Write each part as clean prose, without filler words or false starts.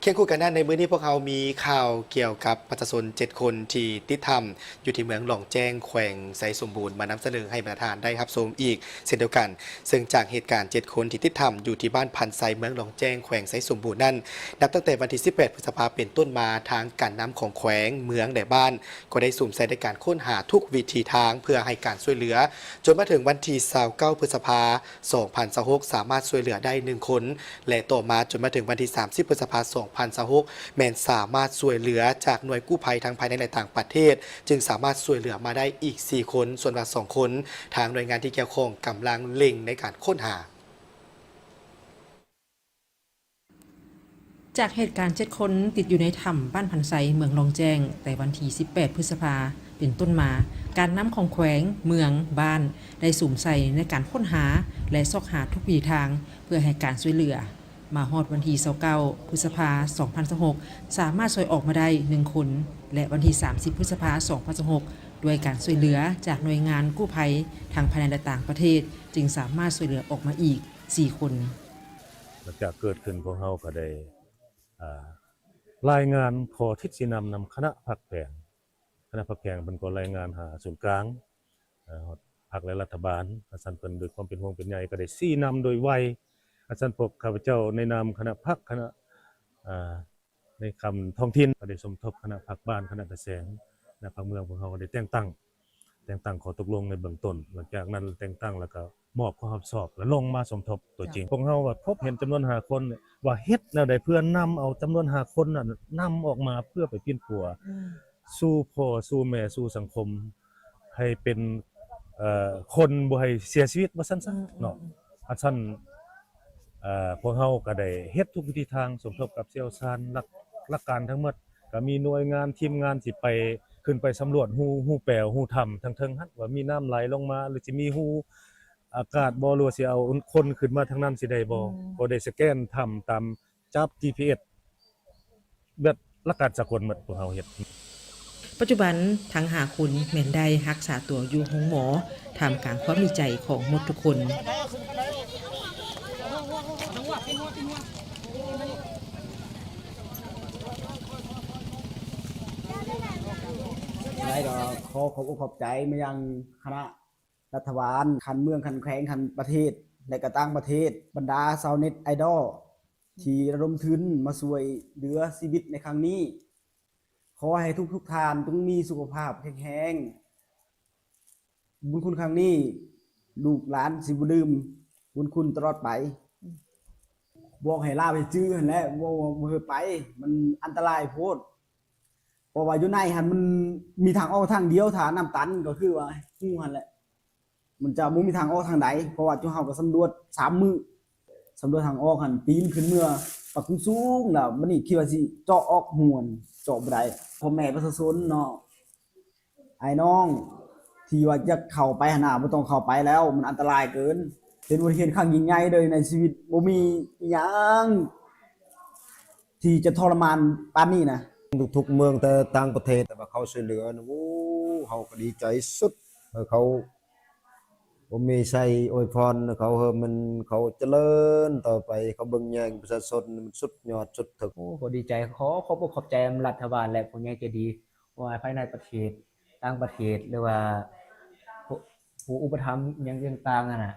เคียงคู่กันนั้นในมื้อนี้พวกเขามีข่าวเกี่ยวกับประชาชน7 คนที่ติดถ้ำอยู่ที่เมืองหลองแจ้งแขวงไสสมบูรณ์มานำเสนอให้ประธานได้รับชมอีกเช่นเดียวกันซึ่งจากเหตุการณ์7 คนที่ติดถ้ำอยู่ที่บ้านพันไซเมืองหลองแจ้งแขวงไสสมบูรณ์นั้นนับตั้งแต่วันที่18 พฤษภาคมเป็นต้นมาทางการนำของแขวงเมืองและบ้านก็ได้สุ่มใส่ในการค้นหาทุกวิธีทางเพื่อให้การช่วยเหลือจนมาถึงวันที่29 พฤษภาคม 2026สามารถช่วยเหลือได้1 คนและต่อมาจนมาถึงวันที่30 พฤษภาคม 2026แมนสามารถช่วยเหลือจากหน่วยกู้ภัยทั้งภายในและต่างประเทศจึงสามารถช่วยเหลือมาได้อีก4 คนส่วนว่า2 คนทางหน่วยงานที่เกี่ยวข้องกำลังเร่งในการค้นหาจากเหตุการณ์7 คนติดอยู่ในถ้ำบ้านพันไซเมืองลองแจ้งแต่วันที่18 พฤษภาเป็นต้นมาการนำของแขวงเมืองบ้านได้สุ่มใส่ในการค้นหาและซอกหาทุกวิถีทางเพื่อให้การช่วยเหลือมาฮอดวันที่29 พฤษภาคม 2026สามารถช่วยออกมาได้1 คนและวันที่30 พฤษภาคม 2026ด้วยการช่วยเหลือจากหน่วยงานกู้ภัยทางภายในและต่างประเทศจึงสามารถช่วยเหลือออกมาอีก4 คนหลังจากเกิดขึ้นพวกเราก็ได้รายงานขอทิศสินำคณะผักแพงเป็นก็รายงานหาศูนย์กลางพรรคและรัฐบาลอาจารย์เพิ่นโดยความเป็นห่วงเป็นใยก็ได้ชี้นำโดยไวอาจารย์พบข้าพเจ้าในนามคณะพรรคคณะในคำท้องถิ่นก็ได้สมทบคณะพรรคบ้านคณะเกษตรคณะพรรคเมืองพวกเราก็ได้แต่งตั้งขอตกลงในเบื้องต้นหลังจากนั้นแต่งตั้งแล้วก็มอบความรับผิดชอบและลงมาสมทบตัวจริงพวกเราก็พบเห็นจำนวน5 คนว่าเฮ็ดแนวใดเพื่อนำเอาจำนวน5 คนนั้นนำออกมาเพื่อไปปิ้นปัวสู่พ่อสู่แม่สู่สังคมให้เป็นคนบ่ให้เสียชีวิตว่าซั่นๆเนาะอาจารย์พวกเราก็ได้เฮ็ดทุกวิธีทางสมทบกับเชี่ยวชาญหลักการทั้งหมดก็มีหน่วยงานทีมงานสิไปขึ้นไปสำรวจหูแปวหูถ้ำทั้งเทิงหั้นว่ามีน้ำไหลลงมาหรือสิมีหูอากาศบ่หรือว่าสิเอาคนขึ้นมาทางนั้นสิได้บ่ก็ได้สแกนถ้ำตามจับ GPS แบบหลักการสากลหมดพวกเราเฮ็ดปัจจุบันทั้ง5 คนแม่นได้รักษาตัวอยู่ห้องหมอท่ามกลางความดีใจของหมดทุกคนได้ก็ขอขอบอกขอบใจมายังคณะรัฐบาลคันเมืองคันแขวงคันประเทศและก็ต่างประเทศบรรดาชาวเน็ตไอดอลที่ระดมทุนมาช่วยเหลือชีวิตในครั้งนี้ขอให้ทุกท่านต้องมีสุขภาพแข็งแรงบุญคุณครั้งนี้ลูกหลานสิบ่ลืมบุญคุณตลอดไปบอกให้ลาไปจื้อหั่นแหละบ่ให้ไปมันอันตรายโพดเพราะว่าอยู่ในหันมันมีทางออกทางเดียวถ้าน้ำตันก็คือว่าฮู้หั่นแหละมันจะบ่มีทางออกทางใดเพราะว่าจุเฮาก็สำรวจ3 มื้อสำรวจทางออกหั่นปีนขึ้นเมื่อปักสูงแล้วมันนี่คิดว่าสิเจาะออกม่วนเจาะบ่ได้พ่อแม่ประชาชนเนาะไอ้น้องที่ว่าจะเข้าไปหั่นน่ะบ่ต้องเข้าไปแล้วมันอันตรายเกินเป็นอุบัติเหตุครั้งยิ่งใหญ่เลยในชีวิตบ่มีอิหยังที่จะทรมานปานนี้นะทุกเมืองแต่ต่างประเทศแต่ว่าเขาช่วยเหลือนะโอ้เขาก็ดีใจสุดเขาผมมีใส่อวยพรเขามันเขาเจริญต่อไปเขาเบิ่งแยงประชาชนมันสุดยอดสุดถึกก็ดีใจขอบอกขอบใจรัฐบาลและผู้ใหญ่ใจดีว่าภายในประเทศต่างประเทศหรือว่าผู้อุปถัมภ์อย่างต่างๆน่ะ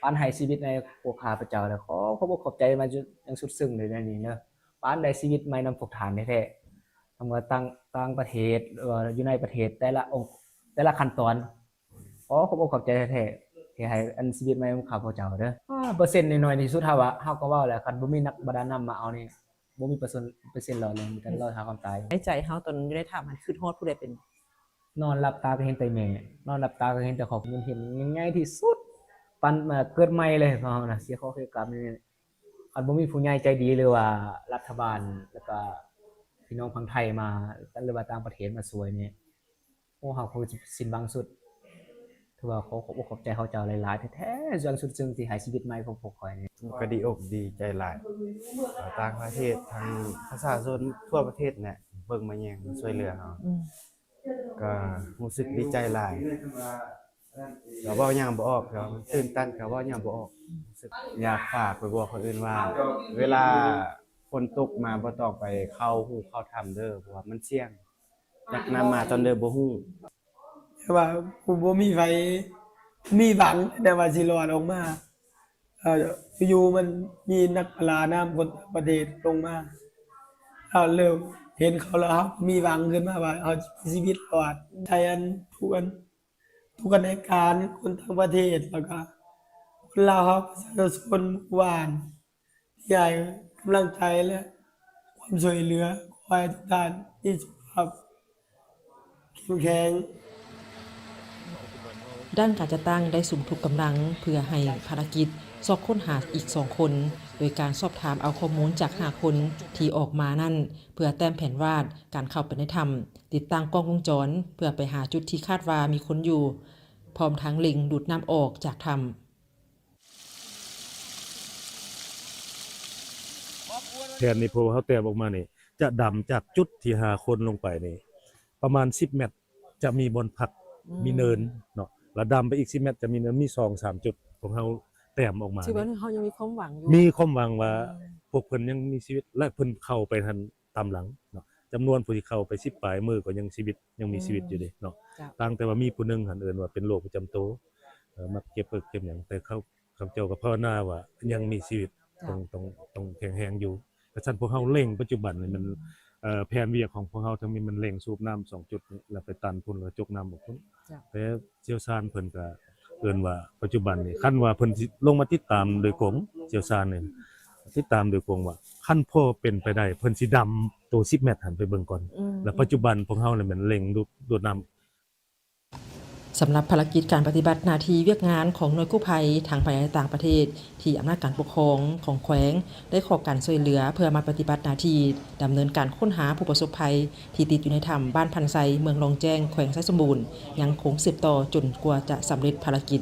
ปานให้ชีวิตในพวกข้าพเจ้าแล้วขอบอกขอบใจมาอย่างสุดซึ้งเลยในนี้เนาะปานได้ชีวิตใหม่นำพวกทานแท้ๆทำว่าต่างประเทศอยู่ในประเทศแต่ละองค์แต่ละขั้นตอนขอบอกขอบใจแท้ๆที่ให้อันชีวิตใหม่ของข้าพเจ้าเด้อเปอร์เซ็นต์น้อยๆที่สุดเฮาว่าเฮาก็เว้าแล้วคันบ่มีนักประดาน้ำมาเอานี่บ่มีเปอร์เซ็นต์รอดเลยมีแต่รอดหาความตายในใจเฮาตอนอยู่ในถ้ำมันคือฮอดผู้ใดเป็นนอนหลับตาก็เห็นแต่แม่นอนหลับตาก็เห็นแต่ของมันเห็นง่ายๆที่สุดปันมาเกิดใหม่เลยเพราะน่ะเสียข้อเสียกรรมนี่คันบ่มีผู้ใหญ่ใจดีหรือว่ารัฐบาลแล้วก็พี่น้องฝั่งไทยมาหรือว่าต่างประเทศมาช่วยนี่โอ้เฮาคงสิสิ้นหวังสุดถือว่าขอขอบอกขอบใจเขาเจ้าหลายๆแท้ๆจนสุดซึ้งที่ให้ชีวิตใหม่ของพวกข้อยนี่ก็ดีอกดีใจหลายต่างประเทศทางประชาชนทั่วประเทศเนี่ยเบิ่งมาแย่งมาช่วยเหลือเฮาก็รู้สึกดีใจหลายก็เว้าหยังบ่ออกก็ตื่นตันก็เว้าหยังบ่ออกรู้สึกอยากฝากไปบอกคนอื่นว่าเวลา ฝนตกมาบ่ต้องไปเข้าฮู้เข้าถ้ำเด้อเพราะว่ามันเสี่ยงจักน้ำมาตอนเด้อบ่ฮู้ แต่ว่าผมบ่มีไฟมีหวังแต่ว่าสิรอดออกมาอยู่มันมีนักประดาน้ำคนต่างประเทศลงมาเริ่มเห็นเขาแล้วครับมีหวังขึ้นมาว่าเอาชีวิตรอดใจอันทุกในการคนต่างประเทศแล้วก็คนลาวครับประชาชนหมู่บ้านที่ให้กำลังใจและความช่วยเหลือขอให้ทุกท่านมีสุขภาพเข้มแข็ง ด้านการจัดตั้งได้สุ่มทุกกำลังเพื่อให้ภารกิจสอบค้นหาอีก2 คน โดยการสอบถามเอาข้อมูลจาก5 คนที่ออกมานั่นเพื่อแต้มแผนวาดการเข้าไปในถ้ำติดตั้งกล้องวงจรเพื่อไปหาจุดที่คาดว่ามีคนอยู่ พร้อมทั้งเล็งดูดน้ำออกจากถ้ำ แผนนี้พอเขาแต้มออกมานี่จะดำจากจุดที่5 คนลงไปนี่ประมาณ10 เมตรจะมีบนพักมีเนินเนาะแล้วดำไปอีก10 เมตรจะมีเนินมี 2-3 จุดของเขาแต้มออกมา ที่ว่าเขายังมีความหวังอยู่ มีความหวังว่าพวกเพิ่นยังมีชีวิตและเพิ่นเข้าไปทันตามหลังเนาะจำนวนผู้ที่เข้าไป10 ปลายมือก็ยังมีชีวิตอยู่เด้เนาะต่างแต่ว่ามีผู้หนึงหันเอิ้นว่าเป็นโรคประจำตัวมักเก็บเก็บหยังแต่เขาเจ้าก็ภาวนาว่ายังมีชีวิตต้องแข็งแรงอยู่แต่ฉะนั้นพวกเฮาเร่งปัจจุบันนี่มันแผนเวียกของพวกเฮาทั้งมีมันเร่งสูบน้ำ2 จุดนี่แล้วไปตันพุ่นแล้วจกน้ำออกพุ่นแต่เชี่ยวชาญเพิ่นก็เอิ้นว่าปัจจุบันนี่คันว่าเพิ่นสิลงมาติดตามโดยกงเชี่ยวชาญนี่ติดตามโดยกงว่าคันพ่อเป็นไปได้เพิ่นสิดำตัว10 เมตรหันไปเบิ่งก่อนแล้วปัจจุบันพวกเฮานี่มันเร่งดูดน้ำ สำหรับภารกิจการปฏิบัติหน้าที่เวียกงานของหน่วยกู้ภัยทางภายในต่างประเทศที่อำนาจการปกครองของแขวงได้ขอการช่วยเหลือเพื่อมาปฏิบัติหน้าที่ดำเนินการค้นหาผู้ประสบภัยที่ติดอยู่ในถ้ำบ้านพันไซเมืองลองแจ้งแขวงไซสมบูรณ์ยังคงสืบต่อจนกว่าจะสำเร็จภารกิจ